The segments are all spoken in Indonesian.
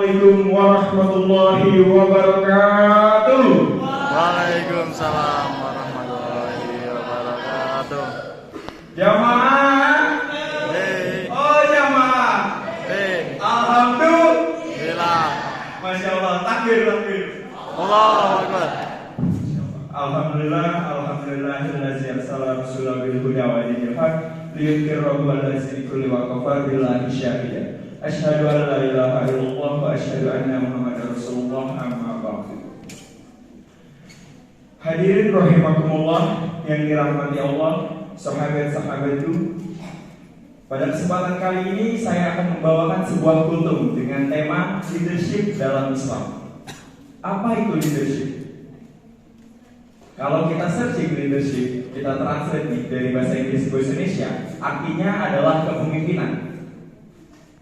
Assalamualaikum warahmatullahi wabarakatuh. Waalaikumsalam warahmatullahi wabarakatuh. Jamaah. Hei. Oh jamaah. Hei. Alhamdulillah. Masya Allah. Takbir. Allahu Akbar. Alhamdulillah. Alhamdulillahillazi arsala rasulahu bil huda wa dinil haq liyudhhirahu 'ala dini kulli wa kafa billahi syahida. Asyhadu an la ilaha illallah wa asyhadu anna Muhammadar Rasulullah amma ba'du. Hadirin rahimakumullah yang dirahmati Allah, sahabat-sahabatku. Pada kesempatan kali ini saya akan membawakan sebuah kultum dengan tema leadership dalam Islam. Apa itu leadership? Kalau kita searching leadership, kita translate dari bahasa Inggris ke bahasa Indonesia, artinya adalah kepemimpinan.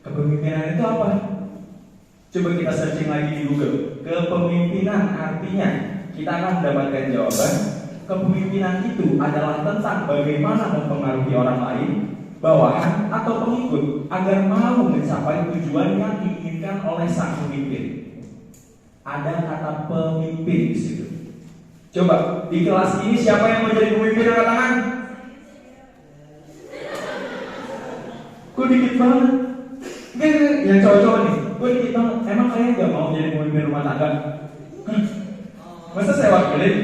Kepemimpinan itu apa? Coba kita searching lagi di Google. Kepemimpinan artinya kita akan mendapatkan jawaban. Kepemimpinan itu adalah tentang bagaimana mempengaruhi orang lain, bawahan atau pengikut agar mau mencapai tujuan yang diinginkan oleh sang pemimpin. Ada kata pemimpin di situ. Coba di kelas ini siapa yang mau jadi pemimpin, angkat tangan? Kok dikit banget? Enggak, yang cowok-cowok nih. Kok dikit banget? Emang kalian gak mau jadi pemimpin rumah tangga? Hah? Masa saya wakilin?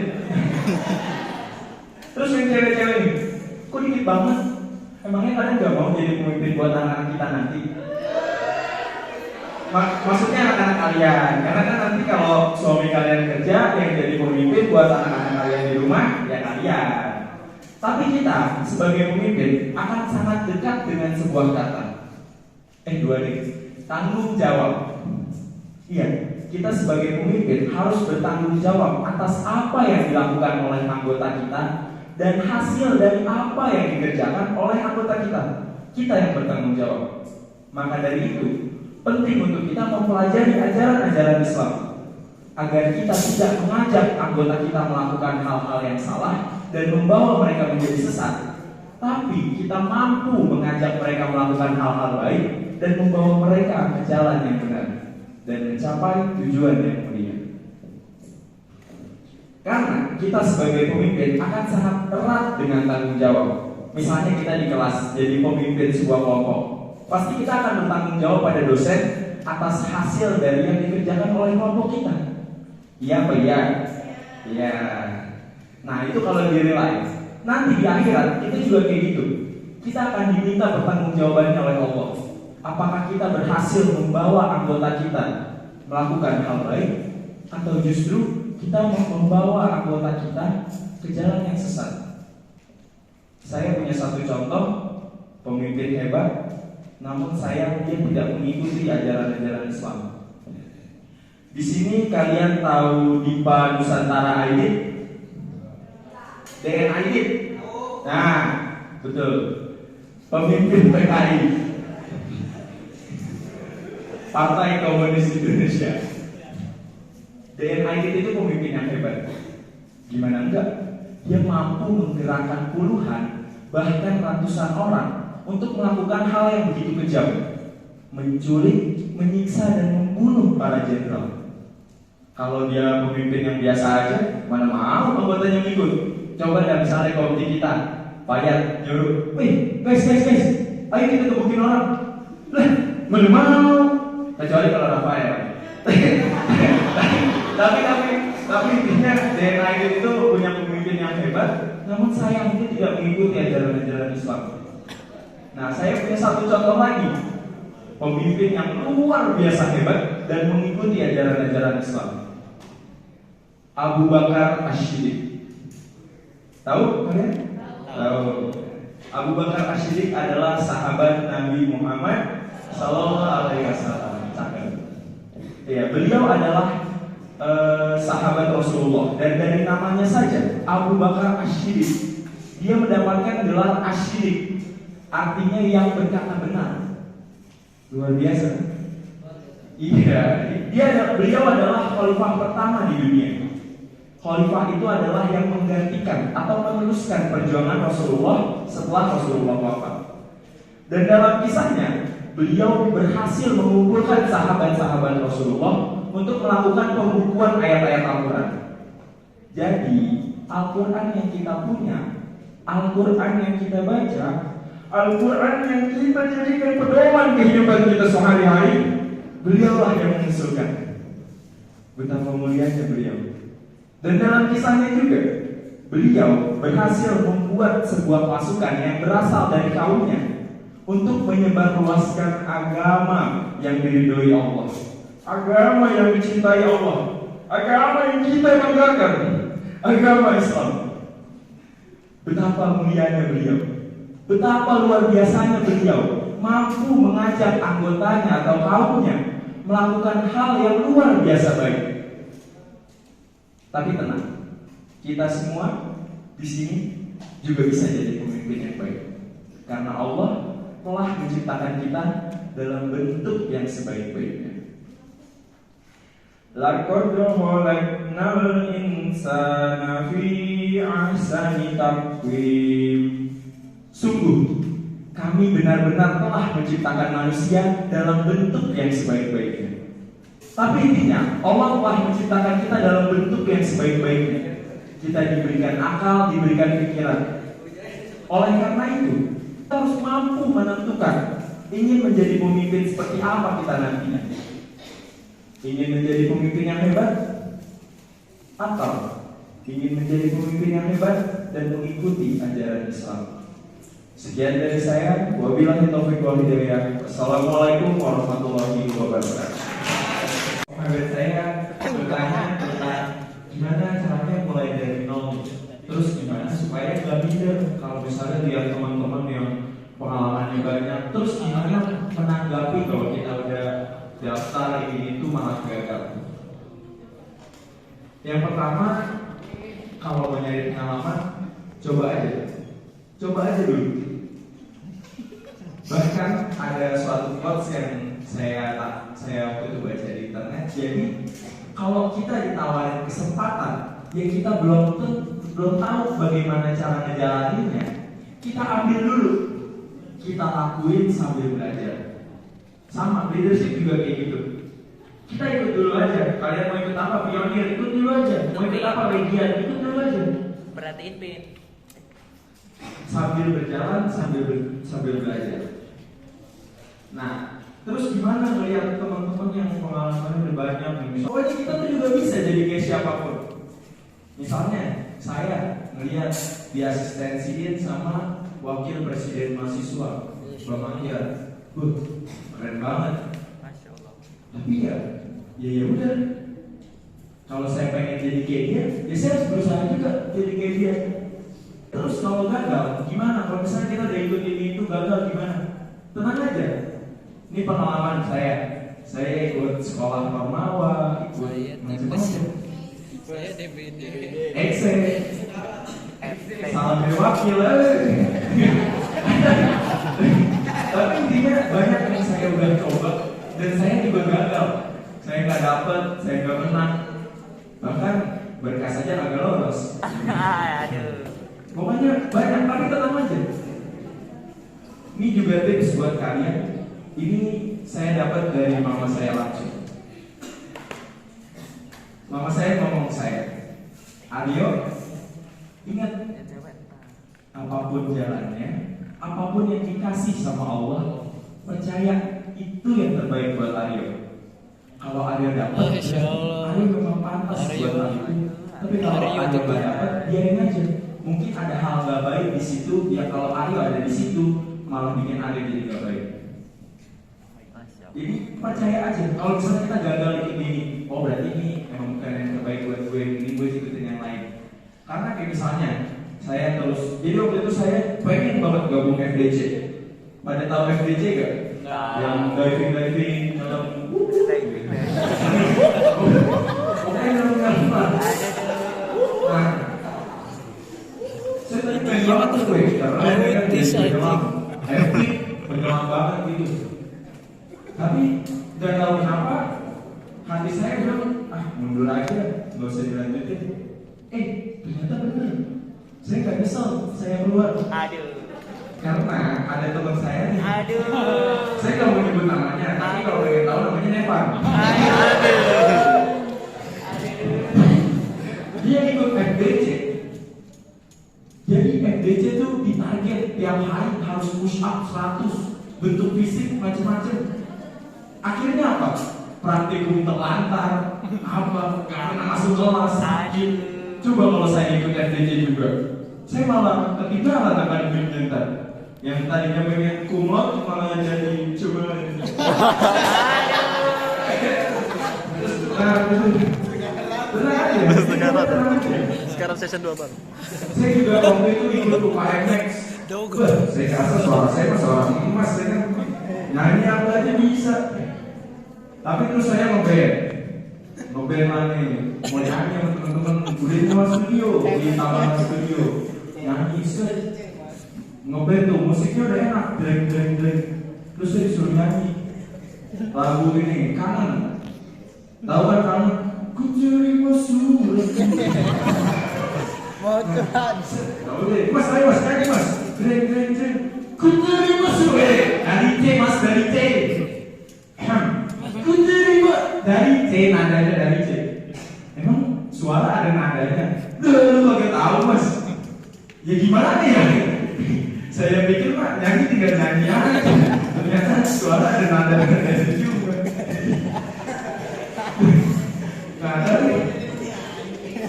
Terus yang cewek-cewek nih, kok dikit banget? Emangnya kalian gak mau jadi pemimpin buat anak-anak kita nanti? Maksudnya anak-anak kalian, karena kan nanti kalau suami kalian kerja, yang jadi pemimpin buat anak-anak kalian di rumah, ya kalian. Tapi kita sebagai pemimpin akan sangat dekat dengan sebuah kata. Tanggung jawab. Iya, kita sebagai pemimpin harus bertanggung jawab atas apa yang dilakukan oleh anggota kita dan hasil dari apa yang dikerjakan oleh anggota kita. Kita yang bertanggung jawab. Maka dari itu, penting untuk kita mempelajari ajaran-ajaran Islam agar kita tidak mengajak anggota kita melakukan hal-hal yang salah dan membawa mereka menjadi sesat, tapi kita mampu mengajak mereka melakukan hal-hal baik dan membawa mereka ke jalan yang benar dan mencapai tujuan yang mulia. Karena kita sebagai pemimpin akan sangat erat dengan tanggung jawab. Misalnya kita di kelas jadi pemimpin sebuah kelompok, pasti kita akan bertanggung jawab pada dosen atas hasil dari yang dikerjakan oleh kelompok kita. Iya apa iya? Iya. Nah itu kalau di real life. Nanti di akhirat kita juga kayak gitu. Kita akan diminta bertanggung jawabannya oleh Allah. Apakah kita berhasil membawa anggota kita melakukan hal baik, atau justru kita membawa anggota kita ke jalan yang sesat? Saya punya satu contoh pemimpin hebat, namun sayang dia tidak mengikuti ajaran-ajaran Islam. Di sini kalian tahu Dipa Nusantara Aidit? DN Aidit? Nah, betul. Pemimpin PKI, Partai Komunis Indonesia. DN Aidit itu pemimpin yang hebat. Gimana enggak? Dia mampu menggerakkan puluhan, bahkan ratusan orang untuk melakukan hal yang begitu kejam, menculik, menyiksa dan membunuh para jenderal. Kalau dia pemimpin yang biasa aja, mana mau anggotanya ngikut? Coba dan misalnya komite kita, Payat nyuruh, wih guys, ayo kita gebukin orang. Lah, mana mau? Kecuali kalau Rafael. tapi intinya DNA itu punya pemimpin yang hebat, namun sayang dia tidak mengikuti ajaran-ajaran Islam. Nah, saya punya satu contoh lagi, pemimpin yang luar biasa hebat dan mengikuti ajaran-ajaran Islam. Abu Bakar Asy-Syiddiq. Tahu kalian? Tahu. Abu Bakar Asy-Syiddiq adalah sahabat Nabi Muhammad Sallallahu Alaihi Wasallam. Ya, beliau adalah sahabat Rasulullah, dan dari namanya saja Abu Bakar Asy-Syiddiq, dia mendapatkan gelar Asy-Syiddiq, artinya yang berkata benar. Luar biasa. Iya, beliau adalah khalifah pertama di dunia. Khalifah itu adalah yang menggantikan atau meneruskan perjuangan Rasulullah setelah Rasulullah wafat. Dan dalam kisahnya, beliau berhasil mengumpulkan sahabat-sahabat Rasulullah untuk melakukan pembukuan ayat-ayat Al-Quran. Jadi, Al-Quran yang kita punya, Al-Quran yang kita baca, Al-Quran yang kita jadikan pedoman kehidupan kita sehari-hari, beliaulah yang mengusulkan. Betapa mulianya beliau. Dan dalam kisahnya juga, beliau berhasil membuat sebuah pasukan yang berasal dari kaumnya untuk menyebarluaskan agama yang diridhoi Allah, agama yang dicintai Allah, agama yang kita banggakan, agama Islam. Betapa mulianya beliau, betapa luar biasanya beliau mampu mengajak anggotanya atau kaumnya melakukan hal yang luar biasa baik. Tapi tenang, kita semua di sini juga bisa jadi pemimpin yang baik, karena Allah telah menciptakan kita dalam bentuk yang sebaik-baiknya. Laqad khalaqnal insana fi ahsani taqwim. Sungguh kami benar-benar telah menciptakan manusia dalam bentuk yang sebaik-baiknya. Tapi intinya Allah telah menciptakan kita dalam bentuk yang sebaik-baiknya. Kita diberikan akal, diberikan pikiran. Oleh karena itu, kita harus mampu menentukan ingin menjadi pemimpin seperti apa kita nantinya. Ingin menjadi pemimpin yang hebat, atau ingin menjadi pemimpin yang hebat dan mengikuti ajaran Islam. Sekian dari saya. Wabillahi taufiq wal hidayah. Assalamualaikum warahmatullahi wabarakatuh. Sahabat saya bertanya tentang gimana caranya mulai dari nol, terus gimana supaya nggak minder kalau misalnya lihat teman-teman yang pengalamannya banyak, terus gimana menanggapi kalau kita udah daftar ini itu malah gagal. Yang pertama, kalau mau nyari pengalaman, coba aja dulu. Bahkan ada suatu quotes yang saya waktu itu baca di internet. Jadi kalau kita ditawarin kesempatan yang kita belum tahu bagaimana cara ngejalaninnya, kita ambil dulu, kita lakuin sambil belajar. Sama leadership juga kayak gitu. Kita ikut dulu aja. Kalian mau ikut apa? Pionir, ikut dulu aja. Mau ikut apa? Bagian, ikut dulu aja. Perhatiin Pin. Sambil berjalan, sambil belajar. Nah, terus gimana melihat teman-teman yang pengalamannya udah banyak nih? Pokoknya kita tuh juga bisa jadi kayak siapapun. Misalnya, saya melihat diasistensiin sama wakil presiden mahasiswa, Bang Ahyar. Keren banget. Masya Allah. Tapi ya udah. Kalau saya pengen jadi kayak dia, ya saya harus berusaha juga jadi kayak dia. Terus kalau gagal, gimana? Kalau misalnya kita udah ikut ini itu gagal gimana? Tenang aja. Ini pengalaman saya. Saya ikut sekolah Formawa, ikut macam-macam. Saya DBD. Exe. Salam dari wakil. Tapi intinya banyak yang saya udah coba dan saya juga gagal. Saya nggak dapet, saya nggak menang. Bahkan berkas saja nggak lolos. Aduh. Pokoknya banyak, tapi tenang aja. Ini juga tips buat kalian. Ini saya dapat dari mama saya langsung. Mama saya ngomong ke saya, Aryo, ingat, apapun jalannya, apapun yang dikasih sama Allah, percaya itu yang terbaik buat Aryo. Kalau Aryo dapat, Aryo memang pantas buat hal itu. Tapi kalau Aryo nggak dapat, biarin aja. Mungkin ada hal nggak baik di situ. Ya kalau Aryo ada di situ, malah bikin Aryo jadi nggak baik. Jadi percaya aja. Kalau misalnya kita gagal ikut ini, oh berarti ini emang bukan yang terbaik buat gue. Ini gue ikutin yang lain. Karena kayak misalnya saya terus, jadi waktu itu saya pengen banget gabung FDC. Pada tahu FDC gak? Yang diving dalam pokoknya dalam lah. Nah, saya tadi pengen banget tuh gue, karena penyelam banget gitu. Tapi gak tahu kenapa hati saya bilang, mundur aja, gak usah dilanjutin. Ternyata bener. Saya gak nyesel, saya keluar. Aduh. Karena ada teman saya nih. Aduh. Saya nggak mau nyebut namanya, tapi kalau pengen tahu namanya Nevan. Dia ikut FBC. Jadi FBC tuh ditarget tiap hari harus push up 100, bentuk fisik macam-macam. Akhirnya apa? Praktikum terlantar, apa? Karena masuk kelas sakit. Coba kalau saya ikut FBC juga, saya malah ketinggalan akademiknya ntar. Yang tadinya pengen kumlot malah jadi coba. Benar aja. Sekarang session 2 baru. Saya juga waktu itu ikut UKMX. Saya rasa suara saya suara emas, saya kan nyanyi apa aja bisa. Tapi terus saya ngeband lagi, mau nyanyi sama teman-teman, udah nyewa studio, di taman studio, nyanyi set, ngeband tuh musiknya udah enak, dreng. Terus saya disuruh nyanyi lagu ini Kangen, tahu kan Kangen? Ku terima surat. Mau Tuhan. Tahu deh, mas ayo mas nyanyi mas, dreng. Ku terima surat dari C mas dari C. Ku terima dari C, nadanya dari C. Emang suara ada nadanya? Lu kagak tahu mas. Ya gimana ya? Saya pikir pak nyanyi tinggal nyanyi aja. Ternyata suara ada nadanya juga. Nah tapi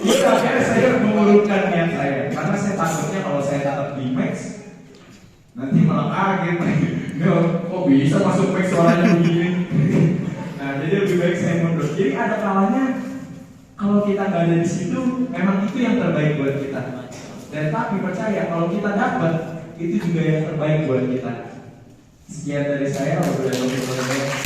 itu akhirnya saya mengurutkan niat saya. Karena saya takutnya kalau saya tetap di Max nanti malah kaget. Kok bisa masuk Max suaranya begini? Nah jadi lebih baik saya mundur. Jadi ada kalanya kalau kita nggak ada di situ, memang itu yang terbaik buat kita. Dan tapi percaya kalau kita dapat, itu juga yang terbaik buat kita. Sekian dari saya, wabillahi taufiq wal hidayah.